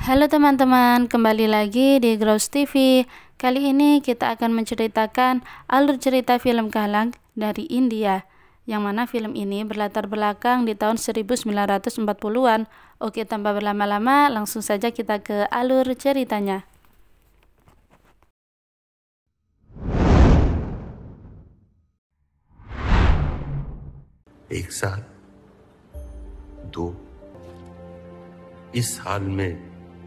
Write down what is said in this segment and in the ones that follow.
Halo teman-teman, kembali lagi di Grows TV. Kali ini kita akan menceritakan alur cerita film Kalang dari India, yang mana film ini berlatar belakang di tahun 1940-an. Oke, tanpa berlama-lama, langsung saja kita ke alur ceritanya. एक साल दो इस हाल में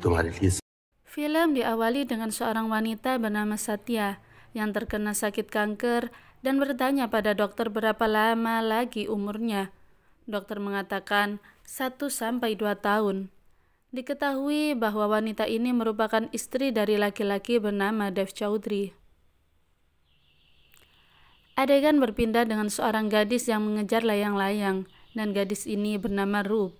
तुम्हारे लिए Film diawali dengan seorang wanita bernama Satya yang terkena sakit kanker dan bertanya pada dokter berapa lama lagi umurnya. Dokter mengatakan 1-2 tahun. Diketahui bahwa wanita ini merupakan istri dari laki-laki bernama Dev Chaudhry. Adegan berpindah dengan seorang gadis yang mengejar layang-layang, dan gadis ini bernama Roop.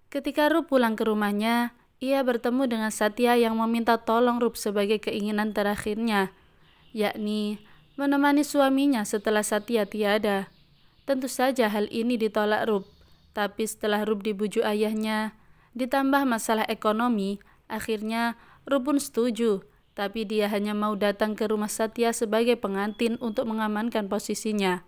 Ketika Roop pulang ke rumahnya, ia bertemu dengan Satya yang meminta tolong Roop sebagai keinginan terakhirnya, yakni menemani suaminya setelah Satya tiada. Tentu saja hal ini ditolak Roop, tapi setelah Roop dibujuk ayahnya, ditambah masalah ekonomi, akhirnya Roop pun setuju, tapi dia hanya mau datang ke rumah Satya sebagai pengantin untuk mengamankan posisinya.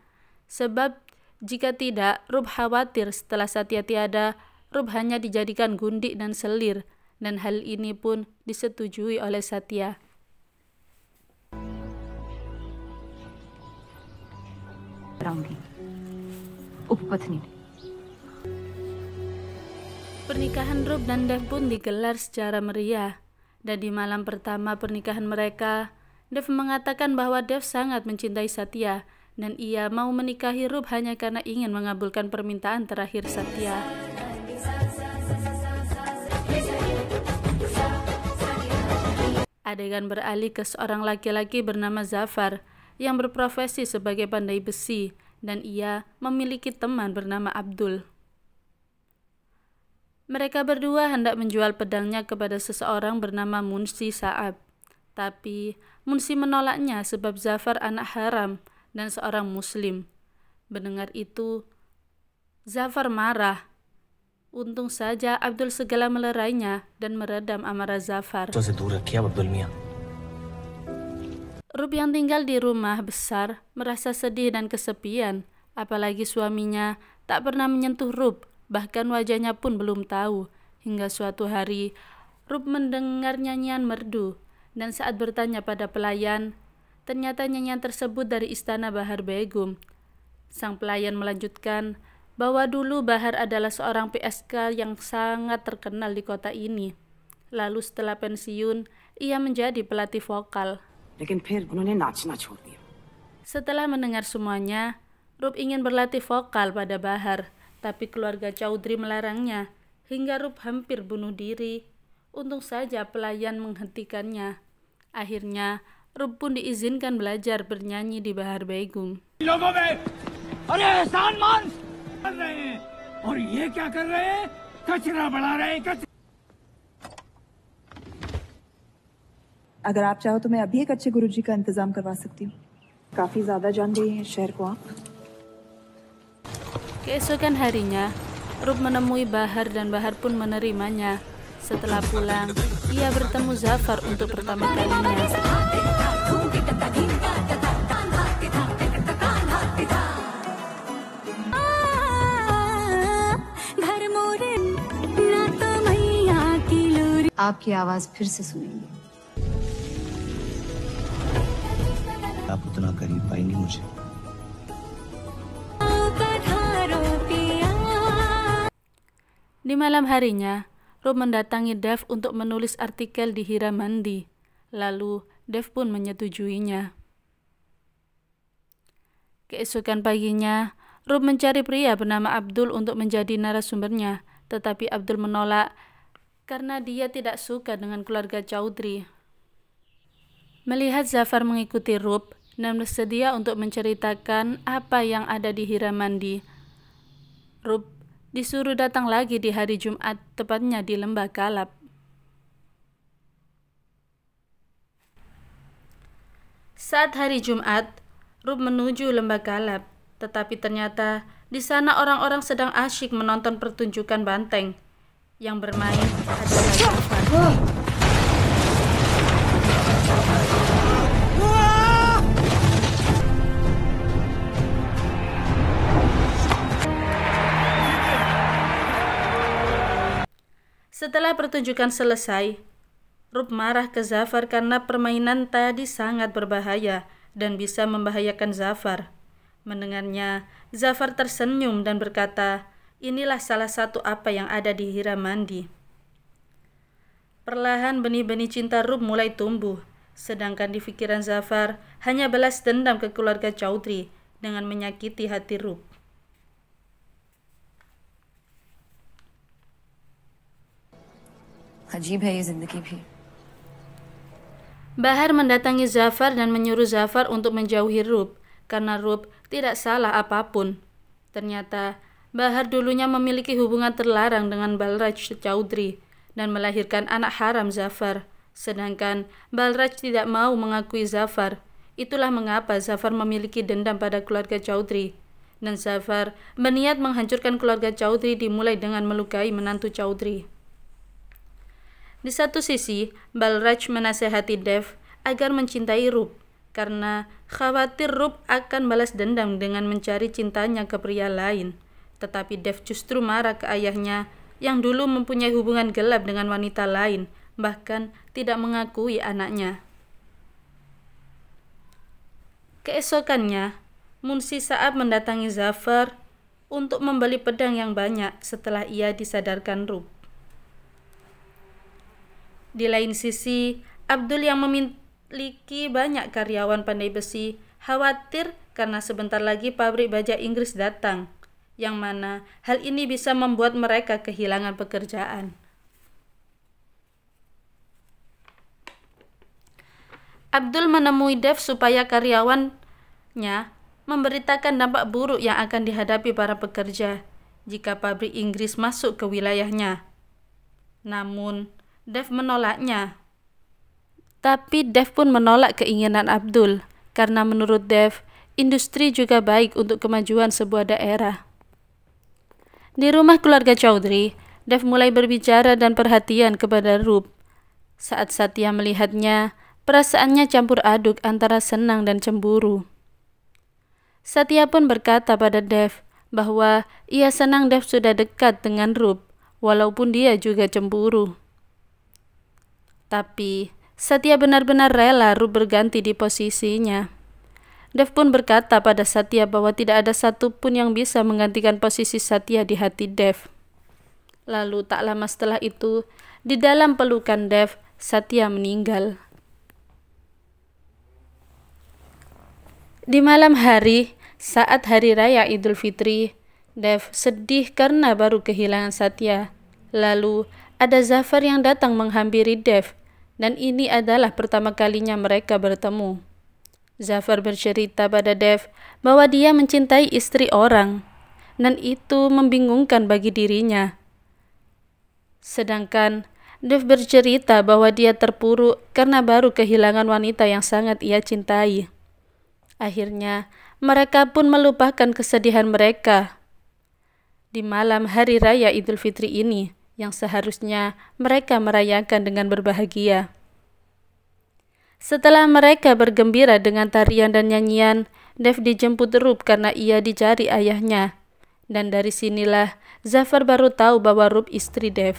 Sebab jika tidak, Roop khawatir setelah Satya tiada, Roop hanya dijadikan gundik dan selir, dan hal ini pun disetujui oleh Satya. Pernikahan Roop dan Dev pun digelar secara meriah, dan di malam pertama pernikahan mereka, Dev mengatakan bahwa Dev sangat mencintai Satya, dan ia mau menikahi Roop hanya karena ingin mengabulkan permintaan terakhir Satya. Adegan beralih ke seorang laki-laki bernama Zafar yang berprofesi sebagai pandai besi, dan ia memiliki teman bernama Abdul. Mereka berdua hendak menjual pedangnya kepada seseorang bernama Munsi Saab. Tapi Munsi menolaknya sebab Zafar anak haram dan seorang muslim. Mendengar itu, Zafar marah. Untung saja Abdul segera melerainya dan meredam amarah Zafar. Roop yang tinggal di rumah besar merasa sedih dan kesepian, apalagi suaminya tak pernah menyentuh Roop. Bahkan wajahnya pun belum tahu, hingga suatu hari Roop mendengar nyanyian merdu, dan saat bertanya pada pelayan, ternyata nyanyian tersebut dari istana Bahar Begum. Sang pelayan melanjutkan bahwa dulu Bahar adalah seorang PSK yang sangat terkenal di kota ini. Lalu setelah pensiun, ia menjadi pelatih vokal. Setelah mendengar semuanya, Roop ingin berlatih vokal pada Bahar, tapi keluarga Chaudhry melarangnya, hingga Roop hampir bunuh diri. Untung saja pelayan menghentikannya. Akhirnya, Roop pun diizinkan belajar bernyanyi di Bahar Begum. अगर आप चाहो तो मैं अभी एक अच्छे गुरुजी का इंतजाम करवा सकती हूँ। काफी ज्यादा जान गई है शहर को आप। Keesokan harinya, Roop menemui Bahar dan Bahar pun menerimanya. Setelah pulang, ia bertemu Zafar untuk pertama kalinya. आपकी आवाज फिर से सुनेंगे। आप उतना करीब पाएंगे मुझे। Di malam harinya, Roop mendatangi Dev untuk menulis artikel di Hiramandi. Lalu, Dev pun menyetujuinya. Keesokan paginya, Roop mencari pria bernama Abdul untuk menjadi narasumbernya, tetapi Abdul menolak karena dia tidak suka dengan keluarga Chaudhry. Melihat Zafar mengikuti Roop dan bersedia untuk menceritakan apa yang ada di Hiramandi, Roop disuruh datang lagi di hari Jumat, tepatnya di Lembah Kalab. Saat hari Jumat, Roop menuju Lembah Kalab. Tetapi ternyata di sana orang-orang sedang asyik menonton pertunjukan banteng. Yang bermain adalah Zafar. Setelah pertunjukan selesai, Rup marah ke Zafar karena permainan tadi sangat berbahaya dan bisa membahayakan Zafar. Mendengarnya, Zafar tersenyum dan berkata, "Inilah salah satu apa yang ada di Hiramandi." Perlahan benih-benih cinta Rup mulai tumbuh, sedangkan di pikiran Zafar hanya balas dendam ke keluarga Chaudhry dengan menyakiti hati Rup. अजीब है ये जिंदगी भी। Bahar mendatangi Zafar dan menyuruh Zafar untuk menjauhi Rup, karena Rup tidak salah apapun. Ternyata, Bahar dulunya memiliki hubungan terlarang dengan Balraj Chaudhry dan melahirkan anak haram Zafar, sedangkan Balraj tidak mau mengakui Zafar. Itulah mengapa Zafar memiliki dendam pada keluarga Chaudhry, dan Zafar berniat menghancurkan keluarga Chaudhry dimulai dengan melukai menantu Chaudhry. Di satu sisi, Balraj menasehati Dev agar mencintai Rup karena khawatir Rup akan balas dendam dengan mencari cintanya ke pria lain. Tetapi Dev justru marah ke ayahnya yang dulu mempunyai hubungan gelap dengan wanita lain, bahkan tidak mengakui anaknya. Keesokannya, Munshi Saab mendatangi Zafar untuk membeli pedang yang banyak setelah ia disadarkan Rup. Di lain sisi, Abdul yang memiliki banyak karyawan pandai besi khawatir karena sebentar lagi pabrik baja Inggris datang, yang mana hal ini bisa membuat mereka kehilangan pekerjaan. Abdul menemui Dev supaya karyawannya memberitakan dampak buruk yang akan dihadapi para pekerja jika pabrik Inggris masuk ke wilayahnya. Namun, Dev menolaknya. Tapi Dev pun menolak keinginan Abdul, karena menurut Dev, industri juga baik untuk kemajuan sebuah daerah. Di rumah keluarga Chaudhry, Dev mulai berbicara dan perhatian kepada Rup. Saat Satya melihatnya, perasaannya campur aduk antara senang dan cemburu. Satya pun berkata pada Dev bahwa ia senang Dev sudah dekat dengan Rup, walaupun dia juga cemburu. Tapi Satya benar-benar rela Rup berganti di posisinya. Dev pun berkata pada Satya bahwa tidak ada satupun yang bisa menggantikan posisi Satya di hati Dev. Lalu tak lama setelah itu, di dalam pelukan Dev, Satya meninggal. Di malam hari, saat hari raya Idul Fitri, Dev sedih karena baru kehilangan Satya. Lalu ada Zafar yang datang menghampiri Dev, dan ini adalah pertama kalinya mereka bertemu. Zafar bercerita pada Dev bahwa dia mencintai istri orang, dan itu membingungkan bagi dirinya. Sedangkan Dev bercerita bahwa dia terpuruk karena baru kehilangan wanita yang sangat ia cintai. Akhirnya, mereka pun melupakan kesedihan mereka di malam hari raya Idul Fitri ini, yang seharusnya mereka merayakan dengan berbahagia. Setelah mereka bergembira dengan tarian dan nyanyian, Dev dijemput Rup karena ia dicari ayahnya. Dan dari sinilah Zafar baru tahu bahwa Rup istri Dev.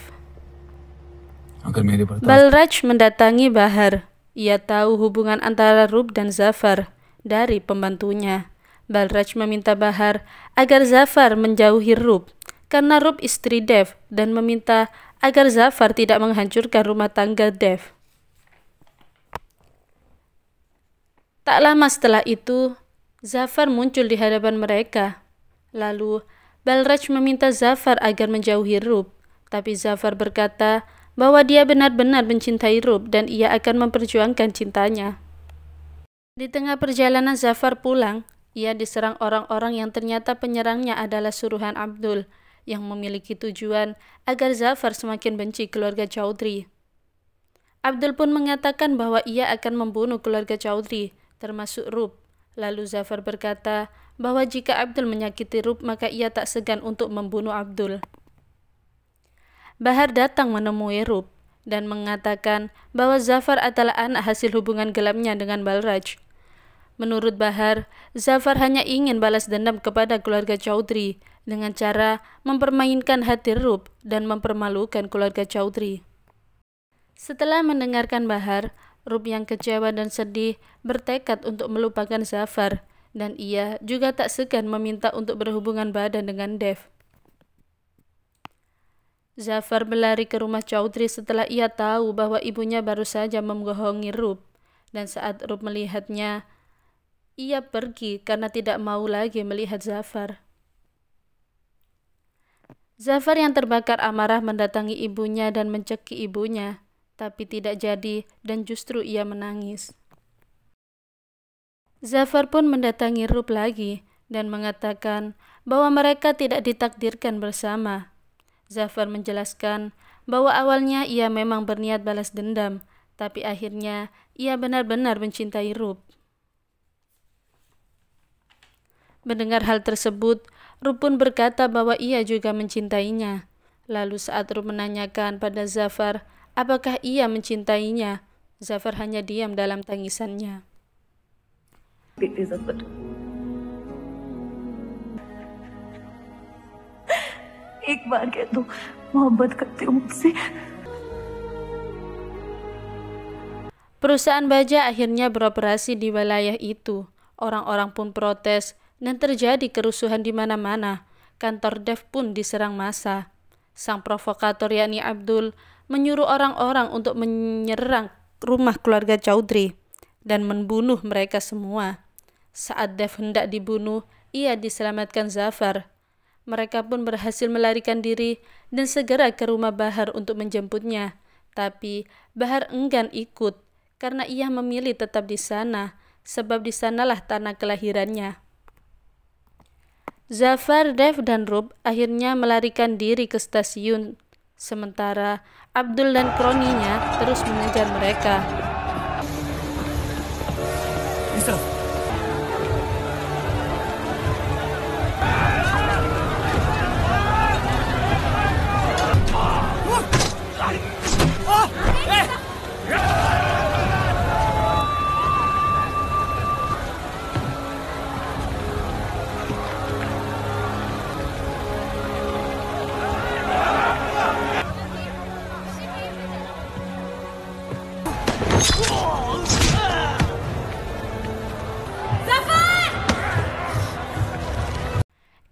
Balraj mendatangi Bahar. Ia tahu hubungan antara Rup dan Zafar dari pembantunya. Balraj meminta Bahar agar Zafar menjauhi Rup karena Rup istri Dev, dan meminta agar Zafar tidak menghancurkan rumah tangga Dev. Tak lama setelah itu, Zafar muncul di hadapan mereka. Lalu, Balraj meminta Zafar agar menjauhi Rup, tapi Zafar berkata bahwa dia benar-benar mencintai Rup dan ia akan memperjuangkan cintanya. Di tengah perjalanan Zafar pulang, ia diserang orang-orang yang ternyata penyerangnya adalah suruhan Abdul, yang memiliki tujuan agar Zafar semakin benci keluarga Chaudhry. Abdul pun mengatakan bahwa ia akan membunuh keluarga Chaudhry, termasuk Rup. Lalu Zafar berkata bahwa jika Abdul menyakiti Rup maka ia tak segan untuk membunuh Abdul. Bahar datang menemui Rup dan mengatakan bahwa Zafar adalah anak hasil hubungan gelapnya dengan Balraj. Menurut Bahar, Zafar hanya ingin balas dendam kepada keluarga Chaudhry dengan cara mempermainkan hati Rup dan mempermalukan keluarga Chaudhry. Setelah mendengarkan Bahar, Rup yang kecewa dan sedih bertekad untuk melupakan Zafar dan ia juga tak segan meminta untuk berhubungan badan dengan Dev. Zafar berlari ke rumah Chaudhry setelah ia tahu bahwa ibunya baru saja membohongi Rup, dan saat Rup melihatnya, ia pergi karena tidak mau lagi melihat Zafar. Zafar yang terbakar amarah mendatangi ibunya dan mencekik ibunya, tapi tidak jadi dan justru ia menangis. Zafar pun mendatangi Rup lagi dan mengatakan bahwa mereka tidak ditakdirkan bersama. Zafar menjelaskan bahwa awalnya ia memang berniat balas dendam, tapi akhirnya ia benar-benar mencintai Rup. Mendengar hal tersebut, Rup pun berkata bahwa ia juga mencintainya. Lalu saat Rup menanyakan pada Zafar apakah ia mencintainya, Zafar hanya diam dalam tangisannya. एक बार कह दो मोहब्बत करते हो मुझसे। Perusahaan baja akhirnya beroperasi di wilayah itu. Orang-orang pun protes dan terjadi kerusuhan di mana-mana. Kantor Dev pun diserang massa. Sang provokator yakni Abdul menyuruh orang-orang untuk menyerang rumah keluarga Chaudhry dan membunuh mereka semua. Saat Dev hendak dibunuh, ia diselamatkan Zafar. Mereka pun berhasil melarikan diri dan segera ke rumah Bahar untuk menjemputnya. Tapi Bahar enggan ikut karena ia memilih tetap di sana, sebab di sanalah tanah kelahirannya. Zafar, Dev, dan Rup akhirnya melarikan diri ke stasiun, sementara Abdul dan kroninya terus mengejar mereka.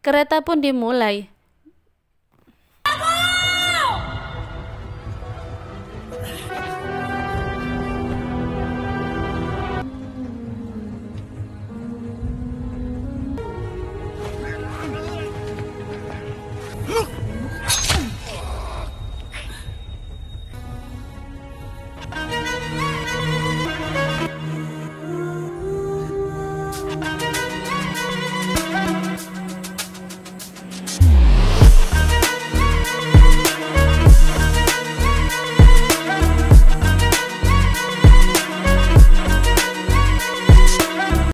Kereta pun dimulai.